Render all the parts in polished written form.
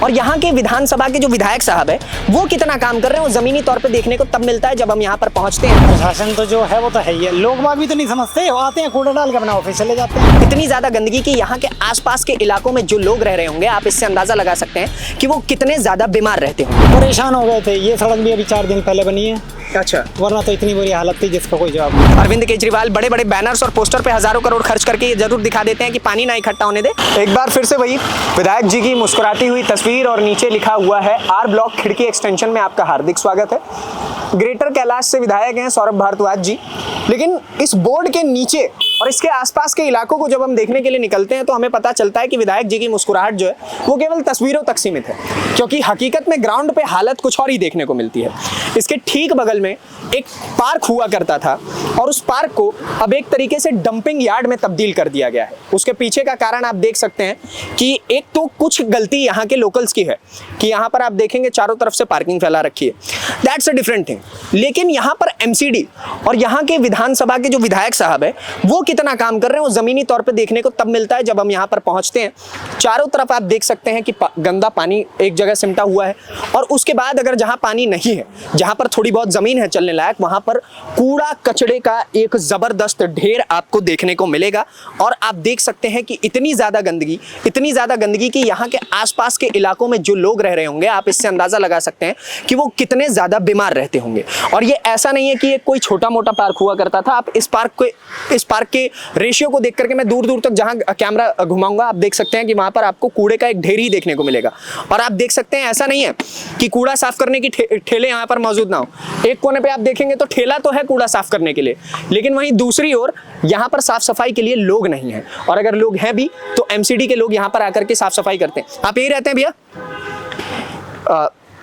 और यहाँ के विधानसभा के जो विधायक साहब है वो कितना काम कर रहे हैं वो जमीनी तौर पे देखने को तब मिलता है जब हम यहाँ पर पहुँचते हैं। प्रशासन तो जो है वो तो है ही है, लोग बाग भी तो नहीं समझते, वो आते हैं कूड़ा डाल के अपना ऑफिस चले जाते हैं। इतनी ज्यादा गंदगी कि यहाँ के आसपास के इलाकों में जो लोग रह रहे होंगे आप इससे अंदाजा लगा सकते हैं कि वो कितने ज्यादा बीमार रहते होंगे। परेशान हो गए थे। ये सड़क भी अभी 4 दिन पहले बनी है, अच्छा, वरना तो इतनी बुरी हालत थी जिसका कोई जवाब नहीं। अरविंद केजरीवाल बड़े बड़े बैनर्स और पोस्टर पे हजारों करोड़ खर्च करके ये जरूर दिखा देते हैं कि पानी ना इकट्ठा होने दे। एक बार फिर से वही विधायक जी की मुस्कुराती हुई तस्वीर और नीचे लिखा हुआ है आर ब्लॉक खिड़की एक्सटेंशन में आपका हार्दिक स्वागत है। ग्रेटर कैलाश से विधायक हैं सौरभ भारद्वाज जी, लेकिन इस बोर्ड के नीचे और इसके आसपास के इलाकों को जब हम देखने के लिए निकलते हैं तो हमें पता चलता है कि विधायक जी की मुस्कुराहट जो है वो केवल तस्वीरों तक सीमित है, क्योंकि हकीकत में ग्राउंड पे हालत कुछ और ही देखने को मिलती है। इसके ठीक बगल में एक पार्क हुआ करता था और उस पार्क को अब एक तरीके से डंपिंग यार्ड में तब्दील कर दिया गया है। उसके पीछे का कारण आप देख सकते हैं कि एक तो कुछ गलती यहाँ के लोकल्स की है कि यहाँ पर आप देखेंगे चारों तरफ से पार्किंग फैला रखी है, दैट्स अ डिफरेंट थिंग। लेकिन यहाँ पर एमसीडी और यहाँ के विधानसभा के जो विधायक साहब है वो कितना काम कर रहे हैं वो जमीनी तौर पे देखने को तब मिलता है जब हम यहाँ पर पहुँचते हैं। चारों तरफ आप देख सकते हैं कि गंदा पानी एक जगह सिमटा हुआ है और उसके बाद अगर जहाँ पानी नहीं है, जहाँ पर थोड़ी बहुत जमीन है चलने लायक, वहाँ पर कूड़ा कचड़े का एक जबरदस्त ढेर आपको देखने को मिलेगा। और आप देख सकते हैं कि इतनी ज्यादा गंदगी कि यहाँ के आसपास के इलाकों में जो लोग रह रहे होंगे आप इससे अंदाजा लगा सकते हैं कि वो कितने ज्यादा बीमार रहते होंगे। और ये ऐसा नहीं है कि ये कोई छोटा मोटा पार्क हुआ करता था। आप इस पार्क के रेशियो को देख करके मैं दूर दूर तक जहां कैमरा घुमाऊंगा आप देख सकते हैं कि वहां पर आपको कूड़े का एक ढेर ही देखने को मिलेगा। और आप देख सकते हैं ऐसा नहीं है कि कूड़ा साफ करने की ठेले यहाँ पर मौजूद ना हो। एक कोने पे आप देखेंगे तो ठेला तो है कूड़ा साफ करने के लिए, लेकिन वहीं दूसरी ओर यहाँ पर साफ सफाई के लिए लोग नहीं है। और अगर लोग हैं भी तो एमसीडी के लोग यहाँ पर आकर के साफ सफाई करते हैं। आप यही रहते हैं भैया?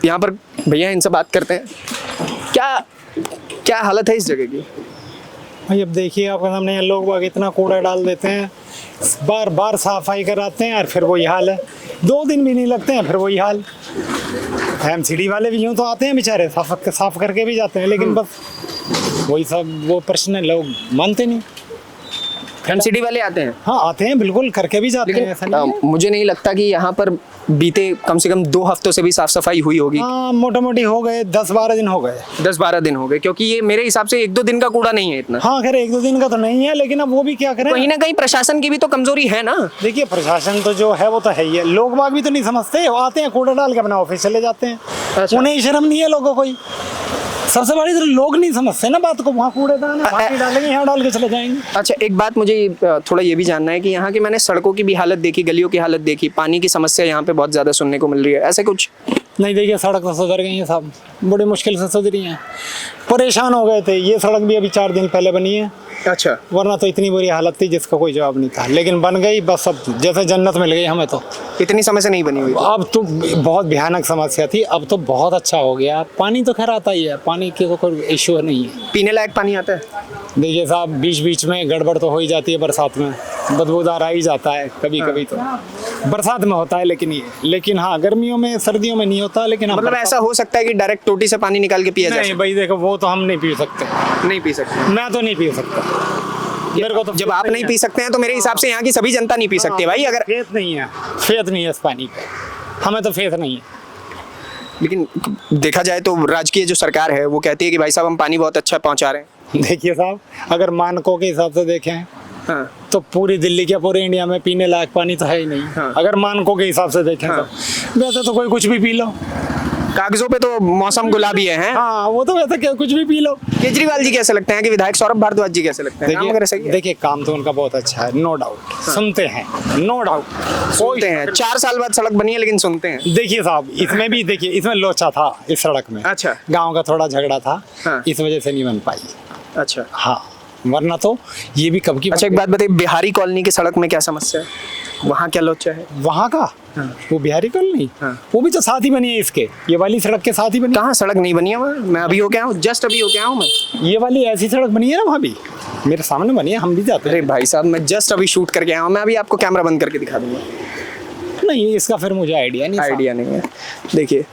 यहाँ पर भैया इनसे बात करते हैं। क्या हालत है इस जगह की? भाई अब देखिए आपके सामने लोग बाग इतना कूड़ा डाल देते हैं, बार बार सफाई कराते हैं और फिर वही हाल है। 2 दिन भी नहीं लगते हैं फिर वही हाल। एमसीडी वाले भी यूँ तो आते हैं बेचारे, साफ करके भी जाते हैं, लेकिन बस वही सब वो प्रश्न लोग मानते नहीं। एमसीडी वाले आते हैं? हाँ आते हैं, बिल्कुल करके भी जाते हैं, ऐसा नहीं है। मुझे नहीं लगता कि यहाँ पर बीते कम से कम 2 हफ्तों से भी साफ सफाई हुई होगी। हाँ मोटा मोटी हो गए 10-12 दिन हो गए। 10-12 दिन हो गए, क्योंकि ये मेरे हिसाब से 1-2 दिन का कूड़ा नहीं है इतना। हाँ खैर 1-2 दिन का तो नहीं है, लेकिन अब वो भी क्या करें, कहीं ना कहीं प्रशासन की भी तो कमजोरी है ना। देखिए प्रशासन तो जो है वो तो है ही है, लोग बाग भी तो नहीं समझते, वो आते हैं कूड़ा डाल के अपना ऑफिस चले जाते हैं। अच्छा। उन्हें शर्म नहीं है लोगों को। सबसे बड़ी तो लोग नहीं समझते ना बात को, वहाँ कूड़ेदान है वहाँ डालेंगे, यहाँ डाल के चले जाएंगे। अच्छा एक बात मुझे थोड़ा ये भी जानना है कि यहाँ की मैंने सड़कों की भी हालत देखी, गलियों की हालत देखी, पानी की समस्या यहाँ पे बहुत ज्यादा सुनने को मिल रही है, ऐसे कुछ नहीं? देखिए सड़क तो सुधर गई है साहब, बड़ी मुश्किल से सुधरी हैं। परेशान हो गए थे। ये सड़क भी अभी 4 दिन पहले बनी है, अच्छा, वरना तो इतनी बुरी हालत थी जिसका कोई जवाब नहीं था, लेकिन बन गई बस। अब जैसे जन्नत मिल गई हमें तो। इतनी समय से नहीं बनी हुई? अब तो बहुत भयानक समस्या थी, अब तो बहुत अच्छा हो गया। पानी तो खैर आता ही है, पानी की तो कोई इशू नहीं है। पीने लायक पानी आता है? देखिए साहब बीच बीच में गड़बड़ तो हो ही जाती है, बरसात में बदबूदार आ ही जाता है कभी कभी, तो बरसात में होता है। लेकिन हाँ गर्मियों में सर्दियों में नहीं होता। लेकिन मतलब ऐसा हो सकता है कि डायरेक्ट टोटी से पानी निकाल के पिया जाए? नहीं भाई देखो वो तो हम नहीं पी सकते। नहीं पी सकते? मैं तो नहीं पी सकता। मेरे को तो जब आप नहीं पी सकते हैं तो मेरे हिसाब से यहाँ की सभी जनता नहीं पी सकती भाई। अगर फेथ नहीं है इस पानी पे, हमें तो फेथ नहीं है। लेकिन देखा जाए तो राजकीय जो सरकार है वो कहती है कि भाई साहब हम पानी बहुत अच्छा पहुंचा रहे हैं। देखिए साहब अगर मानकों के हिसाब से देखें हाँ। तो पूरी दिल्ली के पूरे इंडिया में पीने लायक पानी तो है ही नहीं। हाँ। अगर मानकों के हिसाब से देखें हाँ। तो वैसे तो कोई कुछ भी पी लो, कागजों पे तो मौसम गुलाबी है। हाँ वो तो वैसे कुछ भी पी लो। केजरीवाल जी कैसे लगते हैं कि विधायक सौरभ भारद्वाज जी कैसे लगते हैं? काम वगैरह सही है? देखिए काम तो उनका बहुत अच्छा है, नो डाउट। सुनते हैं, नो डाउट सुनते हैं। 4 साल बाद सड़क बनी है लेकिन सुनते हैं। देखिए साहब इसमें भी देखिए इसमें लोचा था इस सड़क में। अच्छा। गांव का थोड़ा झगड़ा था। हाँ। इस वजह से नहीं बन पाई। अच्छा हाँ वरना तो ये भी कब की। अच्छा एक बात बताइए, बिहारी कॉलोनी की सड़क में क्या समस्या है? वहाँ क्या लोचा है? वहाँ का वो बिहारी कॉलोनी वो भी तो साथ ही बनी है इसके, ये वाली सड़क के साथ ही बनी। कहाँ सड़क नहीं बनी है वहाँ? मैं अभी हो गया हूँ, जस्ट अभी हो गया हूँ मैं। ये वाली ऐसी सड़क बनी है ना, वहाँ भी मेरे सामने बनी है, हम भी जाते हैं। अरे भाई साहब मैं जस्ट अभी शूट करके आया हूँ, मैं अभी आपको कैमरा बंद करके दिखा दूंगा। नहीं इसका फिर मुझे आइडिया नहीं है। देखिए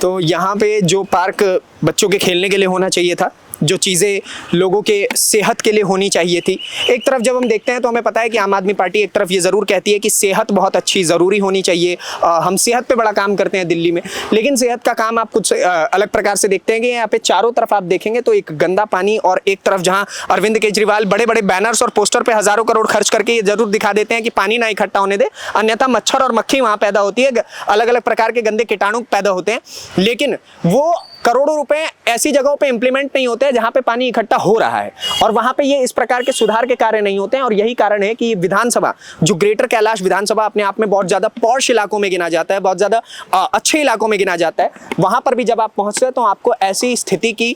तो यहाँ पे जो पार्क बच्चों के खेलने के लिए होना चाहिए था जो चीज़ें लोगों के सेहत के लिए होनी चाहिए थी। एक तरफ जब हम देखते हैं तो हमें पता है कि आम आदमी पार्टी एक तरफ ये ज़रूर कहती है कि सेहत बहुत अच्छी ज़रूरी होनी चाहिए, हम सेहत पे बड़ा काम करते हैं दिल्ली में, लेकिन सेहत का काम आप कुछ अलग प्रकार से देखते हैं कि यहाँ पे चारों तरफ आप देखेंगे तो एक गंदा पानी, और एक तरफ जहाँ अरविंद केजरीवाल बड़े बड़े बैनर्स और पोस्टर पे हज़ारों करोड़ खर्च करके ये जरूर दिखा देते हैं कि पानी ना इकट्ठा होने दे, अन्यथा मच्छर और मक्खी वहाँ पैदा होती है, अलग अलग प्रकार के गंदे कीटाणु पैदा होते हैं, लेकिन वो करोड़ों रुपए ऐसी जगहों पे इंप्लीमेंट नहीं होते हैं जहां पे पानी इकट्ठा हो रहा है, और वहां पे ये इस प्रकार के सुधार के कार्य नहीं होते हैं। और यही कारण है कि विधानसभा, जो ग्रेटर कैलाश विधानसभा अपने आप में बहुत ज्यादा पॉश इलाकों में गिना जाता है, बहुत ज्यादा अच्छे इलाकों में गिना जाता है, वहां पर भी जब आप पहुंचते हैं तो आपको ऐसी स्थिति की,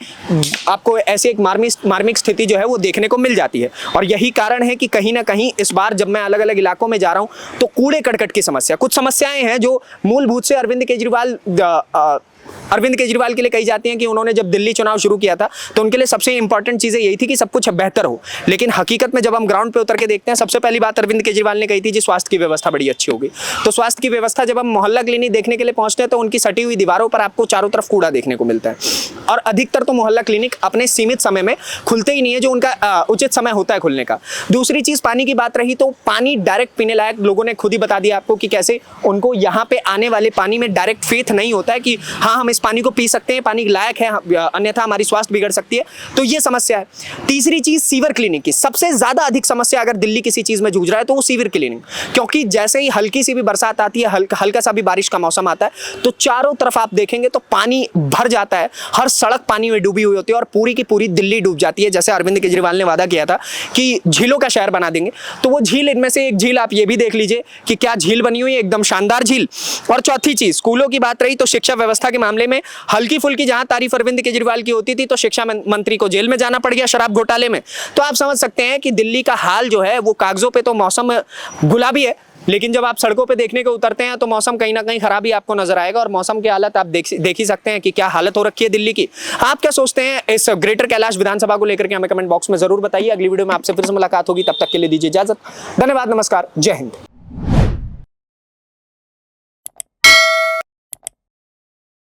आपको ऐसी एक मार्मिक स्थिति जो है वो देखने को मिल जाती है। और यही कारण है कि कहीं ना कहीं इस बार जब मैं अलग अलग इलाकों में जा रहा हूं तो कूड़े करकट की समस्या, कुछ समस्याएं हैं जो मूलभूत से अरविंद केजरीवाल के लिए कही जाती हैं कि उन्होंने जब दिल्ली चुनाव शुरू किया था तो उनके लिए सबसे इंपॉर्टेंट चीज़ें यही थी कि सब कुछ बेहतर हो, लेकिन हकीकत में जब हम ग्राउंड पे उतर के देखते हैं, सबसे पहली बात अरविंद केजरीवाल ने कही थी जी स्वास्थ्य की व्यवस्था बड़ी अच्छी होगी। तो स्वास्थ्य की व्यवस्था जब हम मोहल्ला क्लिनिक देखने के लिए पहुंचते हैं तो उनकी सटी हुई दीवारों पर आपको चारों तरफ कूड़ा देखने को मिलता है, और अधिकतर तो मोहल्ला क्लिनिक अपने सीमित समय में खुलते ही नहीं है जो उनका उचित समय होता है खुलने का। दूसरी चीज़ पानी की बात रही तो पानी डायरेक्ट पीने लायक, लोगों ने खुद ही बता दिया आपको कि कैसे उनको यहाँ पे आने वाले पानी में डायरेक्ट फेथ नहीं होता है कि हाँ हम इस पानी को पी सकते हैं, पानी लायक है, अन्यथा हमारी स्वास्थ्य बिगड़ सकती है, तो ये समस्या है। तीसरी चीज सीवर क्लीनिंग की, सबसे ज्यादा अधिक समस्या अगर दिल्ली किसी चीज में जूझ रहा है तो वो सीवर क्लीनिंग, क्योंकि जैसे ही हल्की सी भी बरसात आती है, हल्का सा भी बारिश का मौसम आता है तो चारों तरफ आप देखेंगे तो पानी भर जाता है, हर सड़क पानी में डूबी हुई होती है और पूरी की पूरी दिल्ली डूब जाती है। जैसे अरविंद केजरीवाल ने वादा किया था कि झीलों का शहर बना देंगे, तो वो झील, इनमें से एक झील आप ये भी देख लीजिए कि क्या झील बनी हुई है, एकदम शानदार झील। और चौथी चीज स्कूलों की बात रही तो शिक्षा व्यवस्था के मामले में हल्की फुल्की जहां तारीफ अरविंद केजरीवाल की होती थी तो शिक्षा मंत्री को जेल में जाना पड़ गया शराब घोटाले में। तो आप समझ सकते हैं कि दिल्ली का हाल जो है वो कागजों पे तो मौसम गुलाबी है, लेकिन जब आप सड़कों पे देखने को उतरते हैं तो मौसम कहीं ना कहीं खराब ही आपको नजर आएगा। और मौसम की हालत आप देख ही सकते हैं कि क्या हालत हो रखी है दिल्ली की। आप क्या सोचते हैं इस ग्रेटर कैलाश विधानसभा को लेकर के हमें कमेंट बॉक्स में जरूर बताइए। अगली वीडियो में आपसे फिर से मुलाकात होगी, तब तक के लिए दीजिए इजाजत। धन्यवाद, नमस्कार, जय हिंद।